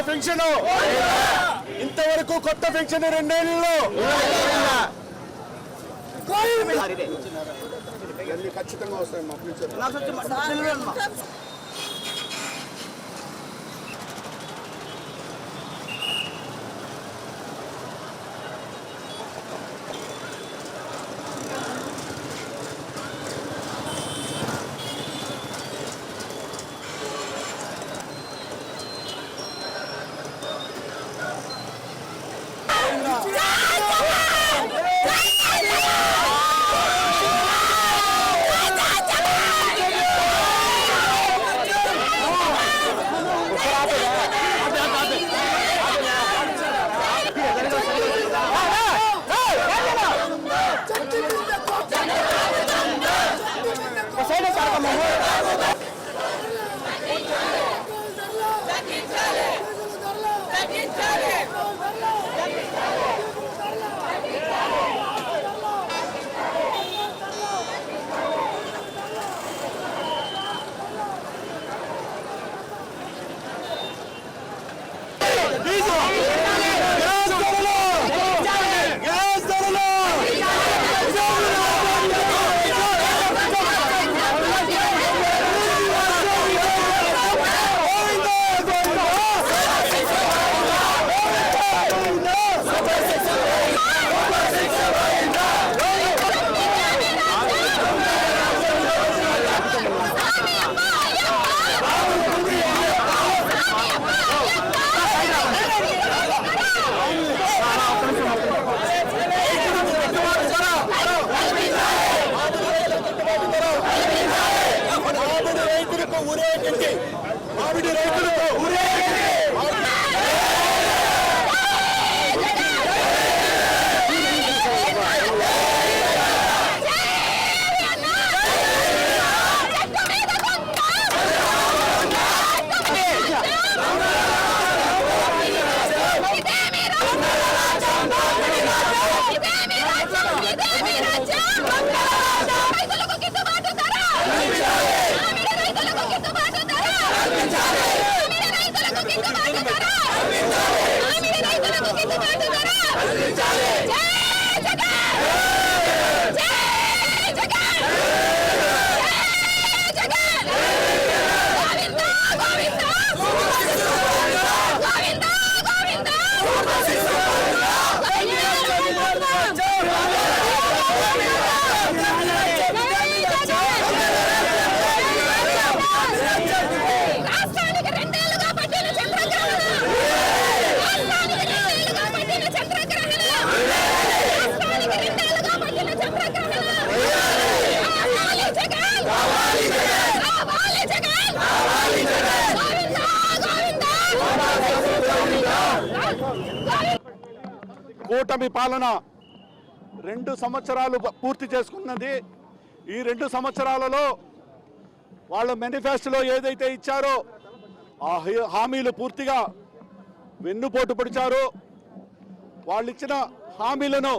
Pension ఇంతవరకు కొత్త pension 2 ఏళ్లలో ఖచ్చితంగా వస్తాయి. మామిడి రైతులకు కూటమి పాలన 2 సంవత్సరాలు పూర్తి చేసుకున్నది. ఈ 2 సంవత్సరాలలో వాళ్ళ మేనిఫెస్టోలో ఏదైతే ఇచ్చారో ఆ హామీలు పూర్తిగా వెన్నుపోటు పొడిచారు. వాళ్ళు ఇచ్చిన హామీలను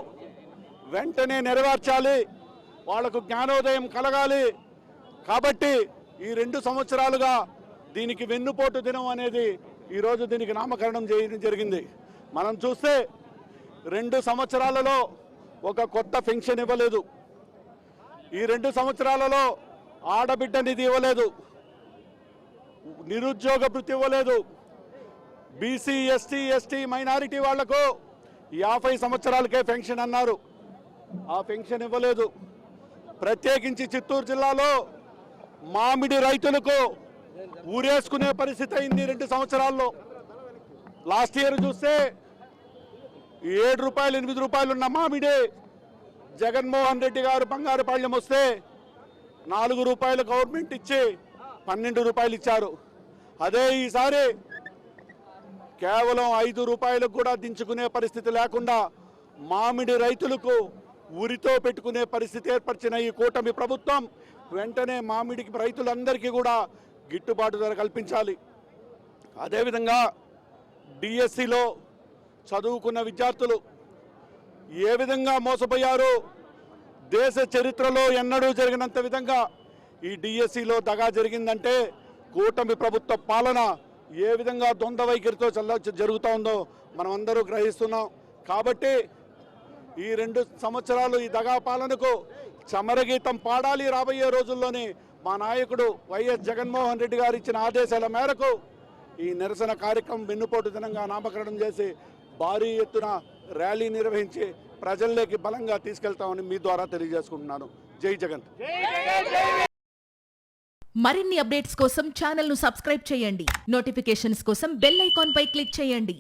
వెంటనే నెరవేర్చాలి, వాళ్లకు జ్ఞానోదయం కలగాలి. కాబట్టి ఈ 2 సంవత్సరాలుగా దీనికి వెన్నుపోటు దినం అనేది ఈరోజు దీనికి నామకరణం చేయడం జరిగింది. మనం చూస్తే 2 సంవత్సరాలలో ఒక కొత్త పెన్షన్ ఇవ్వలేదు, ఈ 2 సంవత్సరాలలో ఆడబిడ్డ నిధి ఇవ్వలేదు, నిరుద్యోగ భృతి ఇవ్వలేదు, బీసీ ఎస్టీ ఎస్టీ మైనారిటీ వాళ్లకు 50 సంవత్సరాలకే పెన్షన్ అన్నారు, ఆ పెన్షన్ ఇవ్వలేదు. ప్రత్యేకించి చిత్తూరు జిల్లాలో మామిడి రైతులకు ఊరేసుకునే పరిస్థితి అయింది 2 సంవత్సరాల్లో. లాస్ట్ ఇయర్ చూస్తే 7 రూపాయలు 8 రూపాయలు ఉన్న మామిడి జగన్మోహన్ రెడ్డి గారు బంగారుపాళ్యం వస్తే రూపాయలు గవర్నమెంట్ ఇచ్చి 12 రూపాయలు ఇచ్చారు. అదే ఈసారి కేవలం 5 రూపాయలకు కూడా దించుకునే పరిస్థితి లేకుండా మామిడి రైతులకు ఉరితో పెట్టుకునే పరిస్థితి ఏర్పరిచిన ఈ కూటమి ప్రభుత్వం వెంటనే మామిడికి రైతులందరికీ కూడా గిట్టుబాటు ధర కల్పించాలి. అదేవిధంగా డిఎస్సిలో చదువుకున్న విద్యార్థులు ఏ విధంగా మోసపోయారో దేశ చరిత్రలో ఎన్నడూ జరిగినంత విధంగా ఈ డిఎస్సిలో దగా జరిగిందంటే కూటమి ప్రభుత్వ పాలన ఏ విధంగా ద్వంద్వ వైఖరితో జరుగుతూ ఉందో మనం అందరూ గ్రహిస్తున్నాం. కాబట్టి ఈ 2 సంవత్సరాలు ఈ దగా పాలనకు చమరగీతం పాడాలి. రాబోయే రోజుల్లోనే మా నాయకుడు వైఎస్ జగన్మోహన్ రెడ్డి గారు ఇచ్చిన ఆదేశాల మేరకు ఈ నిరసన కార్యక్రమం వెన్నుపోటు దినంగా నామకరణం చేసి భారీ ఎత్తున ర్యాలీ నిర్వహించి ప్రజల్లోకి బలంగా తీసుకెళ్తామని మీ ద్వారా తెలియజేసుకుంటున్నాను. జై జగన్. మరిన్ని అప్డేట్స్ కోసం ఛానల్ ను సబ్స్క్రైబ్ చేయండి. నోటిఫికేషన్స్ కోసం బెల్ ఐకాన్ పై క్లిక్ చేయండి.